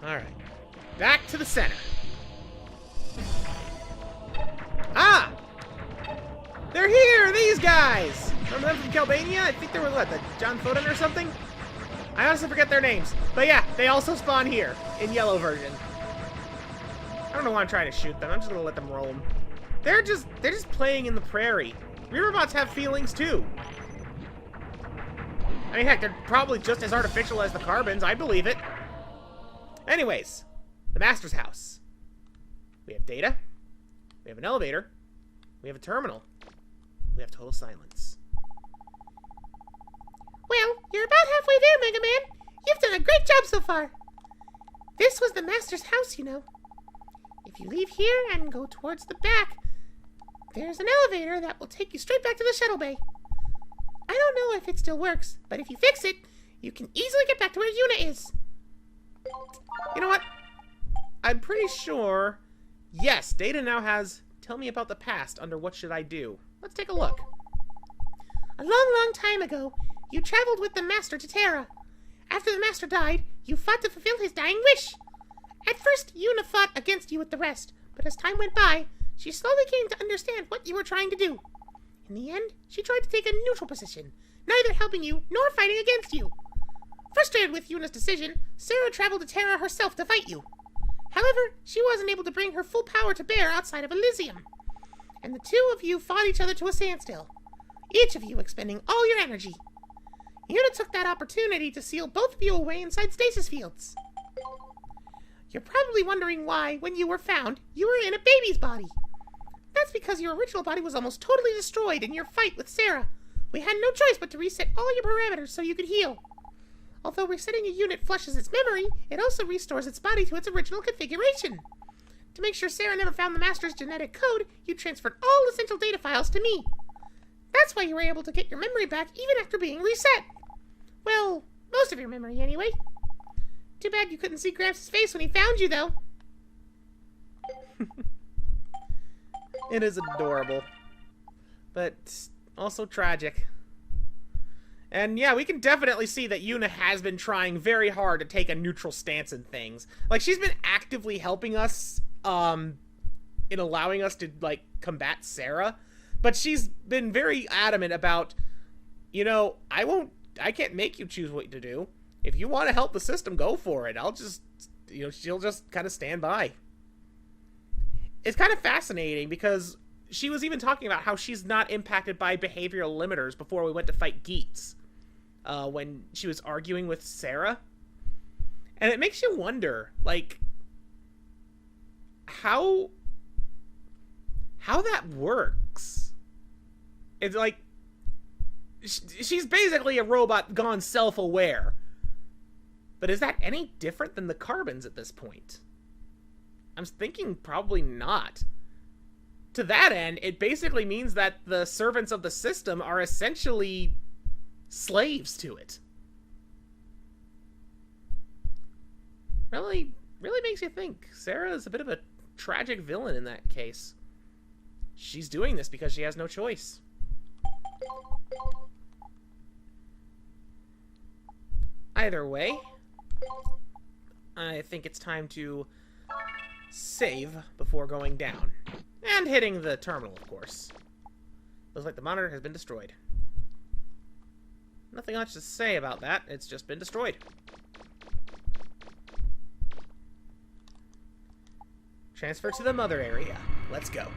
Alright. Back to the center. Ah! They're here! These guys! Remember them from Calbania? I think they were, what, the John Foden or something? I honestly forget their names. But yeah, they also spawn here, in yellow version. I don't know why I'm trying to shoot them. I'm just gonna let them roam. They're just playing in the prairie. Reaverbots have feelings too. I mean, heck, they're probably just as artificial as the carbons. I believe it. Anyways, the Master's house. We have data. We have an elevator. We have a terminal. We have total silence. Well, you're about halfway there, Mega Man. You've done a great job so far. This was the Master's house, you know. If you leave here and go towards the back, there's an elevator that will take you straight back to the shuttle bay. I don't know if it still works, but if you fix it, you can easily get back to where Yuna is. You know what? I'm pretty sure... Yes, Data now has Tell Me About the Past under What Should I Do. Let's take a look. A long, long time ago, you traveled with the Master to Terra. After the Master died, you fought to fulfill his dying wish. At first, Yuna fought against you with the rest, but as time went by, she slowly came to understand what you were trying to do. In the end, she tried to take a neutral position, neither helping you nor fighting against you. Frustrated with Yuna's decision, Sarah traveled to Terra herself to fight you. However, she wasn't able to bring her full power to bear outside of Elysium, and the two of you fought each other to a standstill, each of you expending all your energy. Yuna took that opportunity to seal both of you away inside stasis fields. You're probably wondering why, when you were found, you were in a baby's body. That's because your original body was almost totally destroyed in your fight with Sarah. We had no choice but to reset all your parameters so you could heal. Although resetting a unit flushes its memory, it also restores its body to its original configuration. To make sure Sarah never found the Master's genetic code, you transferred all essential data files to me. That's why you were able to get your memory back even after being reset. Well, most of your memory anyway. Too bad you couldn't see Gramps' face when he found you, though. It is adorable. But also tragic. And yeah, we can definitely see that Yuna has been trying very hard to take a neutral stance in things. Like, she's been actively helping us, in allowing us to, like, combat Sarah. But she's been very adamant about, you know, I can't make you choose what to do. If you want to help the system, go for it. I'll just, you know, she'll just kind of stand by. It's kind of fascinating because she was even talking about how she's not impacted by behavioral limiters before we went to fight Geets. When she was arguing with Sarah. And it makes you wonder, like, how that works. It's like, she's basically a robot gone self-aware. But is that any different than the carbons at this point? I'm thinking probably not. To that end, it basically means that the servants of the system are essentially slaves to it. Really makes you think. Sarah is a bit of a tragic villain in that case. She's doing this because she has no choice. Either way, I think it's time to save before going down. And hitting the terminal, of course. Looks like the monitor has been destroyed. Nothing much to say about that. It's just been destroyed. Transfer to the mother area. Let's go.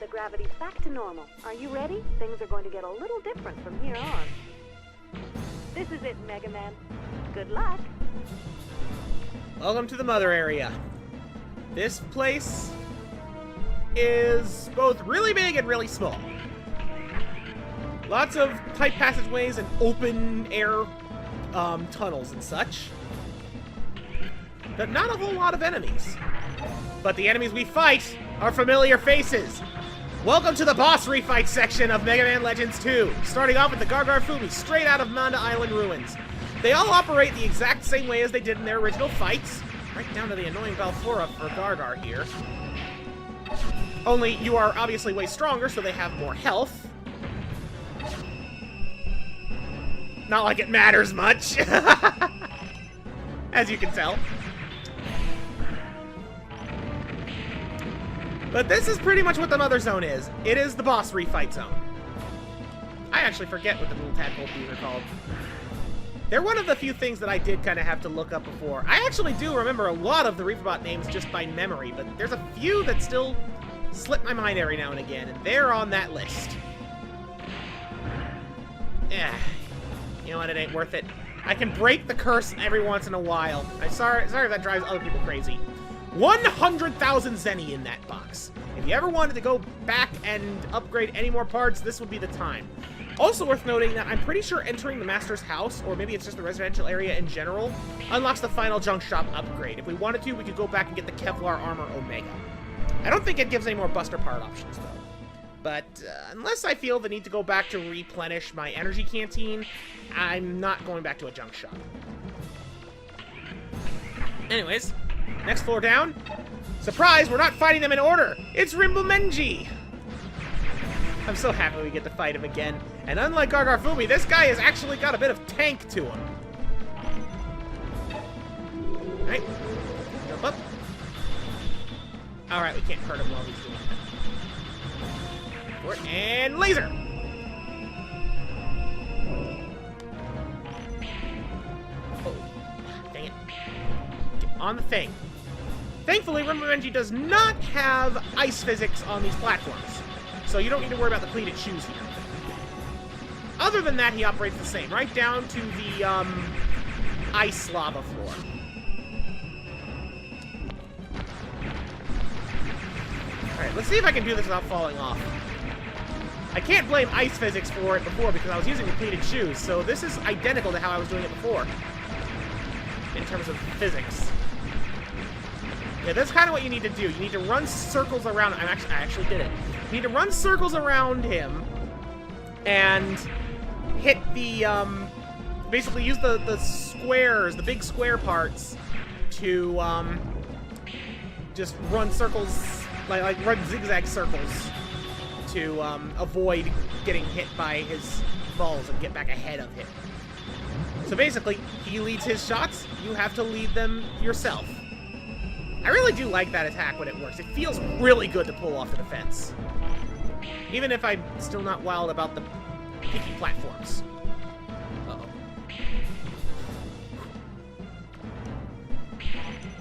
The gravity's back to normal. Are you ready? Things are going to get a little different from here on. This is it, Mega Man. Good luck. Welcome to the mother area. This place is both really big and really small. Lots of tight passageways and open air tunnels and such. But not a whole lot of enemies. But the enemies we fight are familiar faces. Welcome to the boss refight section of Mega Man Legends 2. Starting off with the Gargar Fumi, straight out of Manda Island ruins. They all operate the exact same way as they did in their original fights. Right down to the annoying Balfora for Gargar here. Only you are obviously way stronger, so they have more health. Not like it matters much. As you can tell. But this is pretty much what the Mother Zone is. It is the boss refight zone. I actually forget what the little tadpole bees are called. They're one of the few things that I did kind of have to look up before. I actually do remember a lot of the reaverbot names just by memory, but there's a few that still slip my mind every now and again, and they're on that list. Yeah. You know what? It ain't worth it. I can break the curse every once in a while. I'm sorry if that drives other people crazy. 100,000 zenny in that box. If you ever wanted to go back and upgrade any more parts, this would be the time. Also worth noting that I'm pretty sure entering the Master's house, or maybe it's just the residential area in general, unlocks the final junk shop upgrade. If we wanted to, we could go back and get the Kevlar Armor Omega. I don't think it gives any more Buster part options, though. But unless I feel the need to go back to replenish my energy canteen, I'm not going back to a junk shop. Anyways, next floor down. Surprise, we're not fighting them in order. It's Rimblemenji. I'm so happy we get to fight him again. And unlike Gargarfumi, this guy has actually got a bit of tank to him. Alright. Jump up. Alright, we can't hurt him while he's doing that. And laser! Oh, dang it. Get on the thing. Thankfully, Rimblemenji does not have ice physics on these platforms, so you don't need to worry about the pleated shoes here. Other than that, he operates the same, right down to the, ice lava floor. Alright, let's see if I can do this without falling off. I can't blame ice physics for it before because I was using the pleated shoes, so this is identical to how I was doing it before. In terms of physics. Yeah, that's kind of what you need to do. You need to run circles around... I actually did it. You need to run circles around him and hit the, basically use the squares, the big square parts to, just run circles, like run zigzag circles to, avoid getting hit by his balls and get back ahead of him. So basically, he leads his shots, you have to lead them yourself. I really do like that attack when it works. It feels really good to pull off the defense. Even if I'm still not wild about the picky platforms. Uh-oh.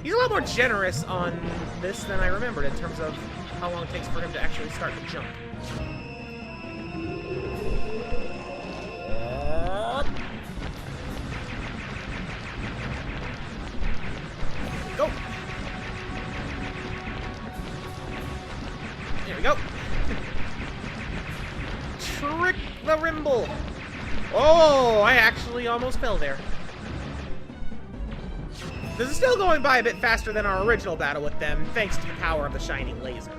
He's a lot more generous on this than I remembered in terms of how long it takes for him to actually start to jump. Go! There we go. Trick the Rimble. Oh, I actually almost fell there. This is still going by a bit faster than our original battle with them, thanks to the power of the shining laser.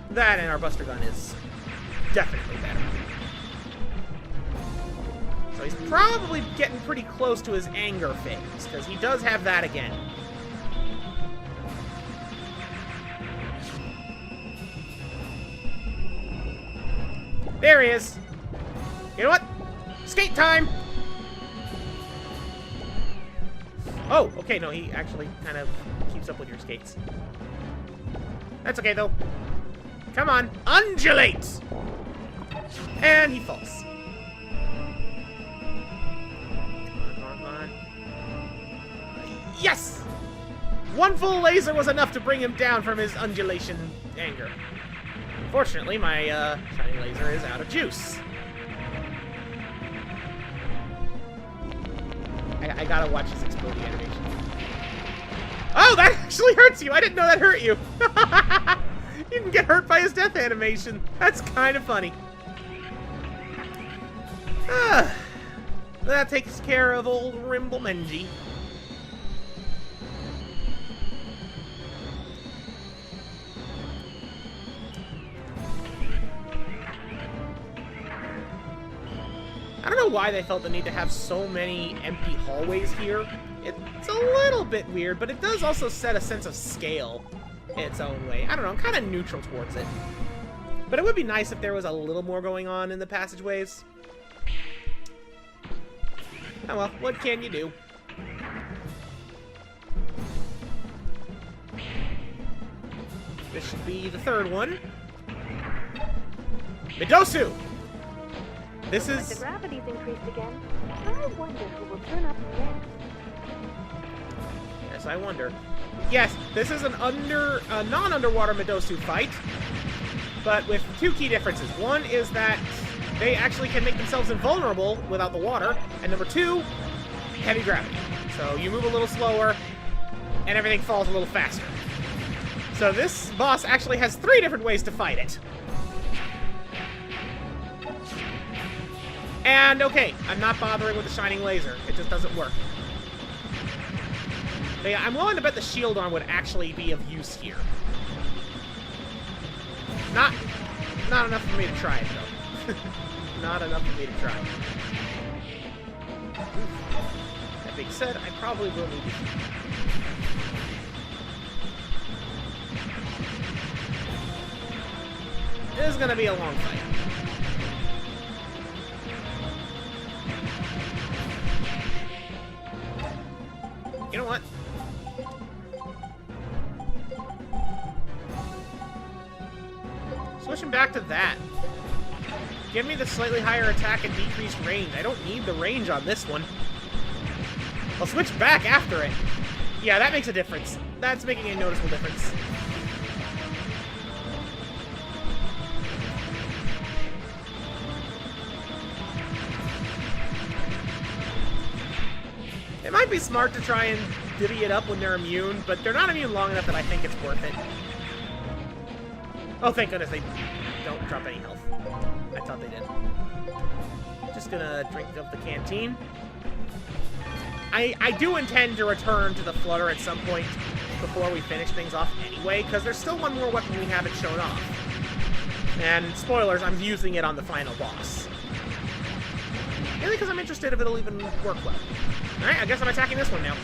That and our Buster Gun is definitely better. So he's probably getting pretty close to his anger phase, because he does have that again. There he is. You know what? Skate time! Oh, okay, no, he actually kind of keeps up with your skates. That's okay, though. Come on, undulate! And he falls. Come on. Yes! One full laser was enough to bring him down from his undulation anger. Unfortunately, my shining laser is out of juice. I gotta watch his exploding animation. Oh, that actually hurts you! I didn't know that hurt you! You can get hurt by his death animation. That's kind of funny. That takes care of old Rimblemenji. I don't know why they felt the need to have so many empty hallways here. It's a little bit weird, but it does also set a sense of scale in its own way. I don't know, I'm kind of neutral towards it. But it would be nice if there was a little more going on in the passageways. Oh well, what can you do? This should be the third one. Midosu! This The is... gravity's increased again. I wonder who will turn up next. Yes, I wonder. Yes, this is an non-underwater Midosu fight, but with two key differences. One is that they actually can make themselves invulnerable without the water, and number two, heavy gravity. So you move a little slower, and everything falls a little faster. So this boss actually has 3 different ways to fight it. And, okay, I'm not bothering with the shining laser. It just doesn't work. But yeah, I'm willing to bet the shield arm would actually be of use here. Not enough for me to try it, though. Not enough for me to try. That being said, I probably will need to... This is gonna be a long fight. You know what? Switching back to that. Give me the slightly higher attack and decreased range. I don't need the range on this one. I'll switch back after it. Yeah, that makes a difference. That's making a noticeable difference. It might be smart to try and divvy it up when they're immune, but they're not immune long enough that I think it's worth it. Oh, thank goodness they don't drop any health. I thought they did. Just gonna drink of the canteen. I do intend to return to the flutter at some point before we finish things off anyway, because there's still one more weapon we haven't shown off. And spoilers, I'm using it on the final boss. Mainly because I'm interested if it'll even work well. Alright, I guess I'm attacking this one now.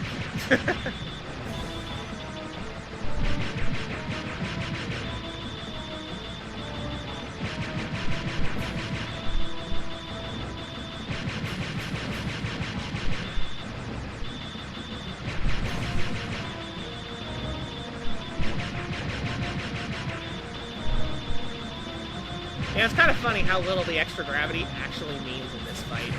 Yeah, it's kind of funny how little the extra gravity actually means in this fight.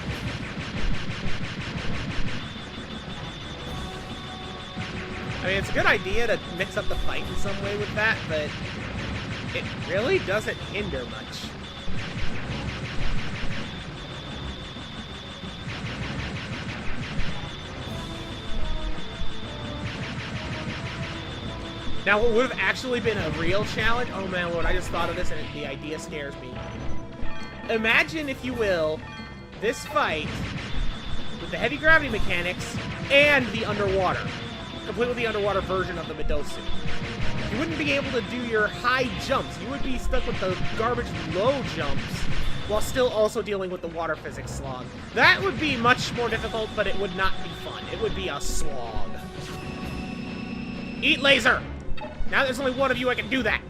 I mean, it's a good idea to mix up the fight in some way with that, but it really doesn't hinder much. Now, what would have actually been a real challenge... Oh, man, Lord, I just thought of this, and the idea scares me. Imagine, if you will, this fight with the heavy gravity mechanics and the underwater. Complete with the underwater version of the Midosu. You wouldn't be able to do your high jumps. You would be stuck with the garbage low jumps while still also dealing with the water physics slog. That would be much more difficult, but it would not be fun. It would be a slog. Eat laser! Now there's only one of you I can do that.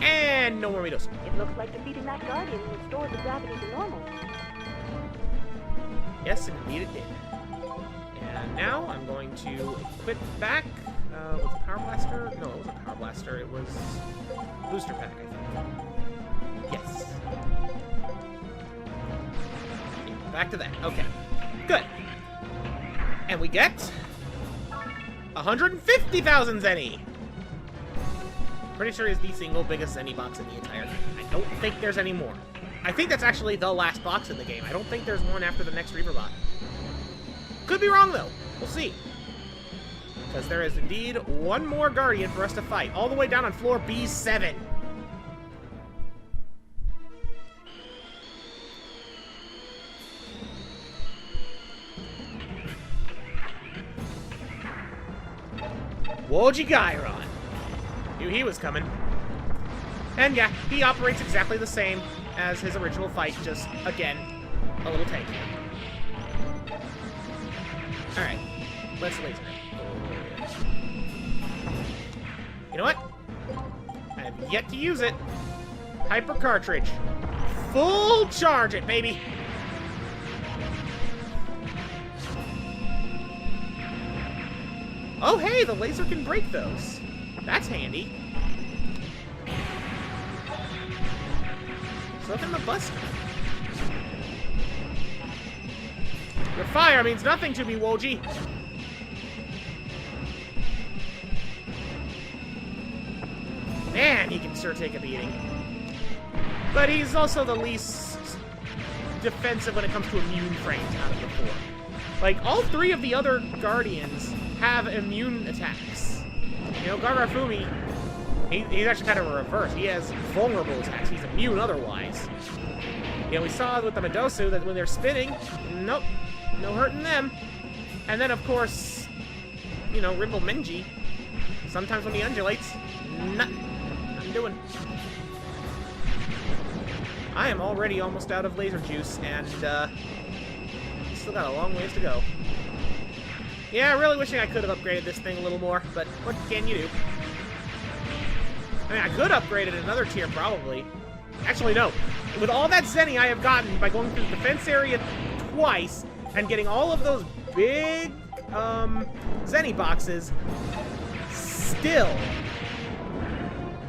And no more Midosu. It looks like defeating that Guardian restored the gravity to normal. Yes, indeed it did. And now I'm going to equip back. Was it Power Blaster? No, it wasn't Power Blaster. It was Booster Pack, I think. Yes. Back to that. Okay. Good. And we get 150,000 Zenny. Pretty sure is the single biggest Zenny box in the entire game. I don't think there's any more. I think that's actually the last box in the game. I don't think there's one after the next reaverbot. Could be wrong, though. We'll see. Because there is indeed one more Guardian for us to fight, all the way down on floor B7. Wojigairon. Knew he was coming. And yeah, he operates exactly the same as his original fight, just, again, a little tankier. Alright, let's laser it. You know what? I have yet to use it. Hyper cartridge. Full charge it, baby. Oh, hey, the laser can break those. That's handy. So can the buster. Your fire means nothing to me, Woji. Man, he can sure take a beating. But he's also the least defensive when it comes to immune frames out of the four. Like, all three of the other Guardians have immune attacks. You know, Gargarfumi, he's actually kind of a reverse. He has vulnerable attacks. He's immune otherwise. You know, we saw with the Medosu that when they're spinning, nope, no hurting them. And then, of course, you know, Rimble Menji, sometimes when he undulates, nothing doing. I am already almost out of laser juice, and still got a long ways to go. Yeah, really wishing I could have upgraded this thing a little more, but what can you do? I mean, I could upgrade it another tier, probably. Actually, no. With all that Zenny I have gotten by going through the defense area twice and getting all of those big Zenny boxes, still,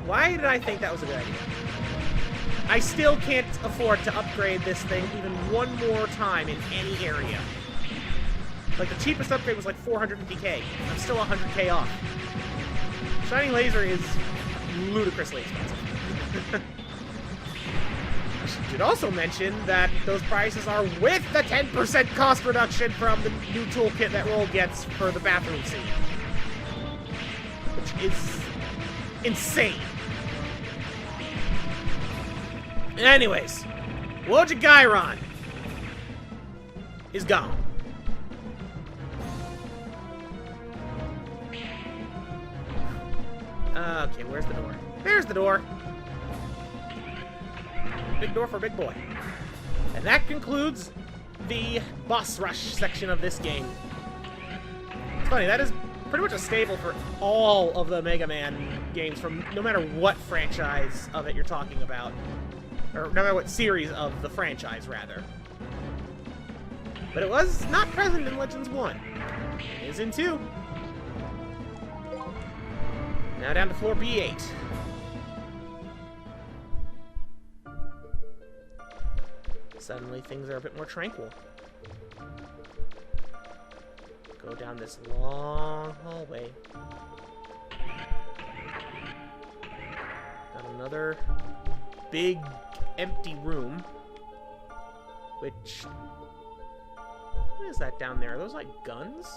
why did I think that was a good idea? I still can't afford to upgrade this thing even one more time in any area. Like, the cheapest upgrade was like 450k. I'm still 100k off. Shining Laser is ludicrously expensive. I should also mention that those prices are with the 10% cost reduction from the new toolkit that Roll gets for the bathroom scene. Which is insane. Anyways, Wojagairon is gone. Okay, where's the door? There's the door. Big door for big boy. And that concludes the boss rush section of this game. It's funny, that is pretty much a staple for all of the Mega Man games, from no matter what franchise of it you're talking about. Or no matter what series of the franchise, rather. But it was not present in Legends 1. It is in 2. Now down to floor B8. Suddenly things are a bit more tranquil. Go down this long hallway. Got another big empty room. Which... what is that down there? Are those like guns?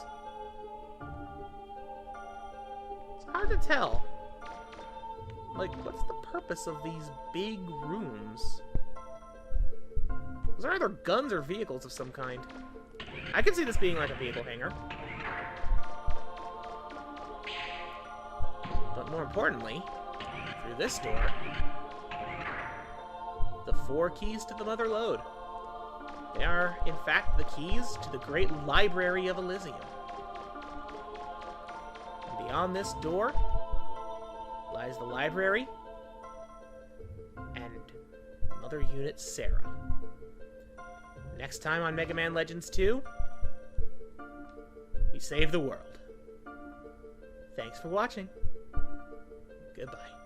It's hard to tell. Like, what's the purpose of these big rooms? Those are either guns or vehicles of some kind. I can see this being like a vehicle hangar. But more importantly, through this door, the 4 keys to the Mother Lode. They are, in fact, the keys to the great library of Elysium. And beyond this door lies the library and Mother Unit Sarah. Next time on Mega Man Legends 2, we save the world. Thanks for watching. Goodbye.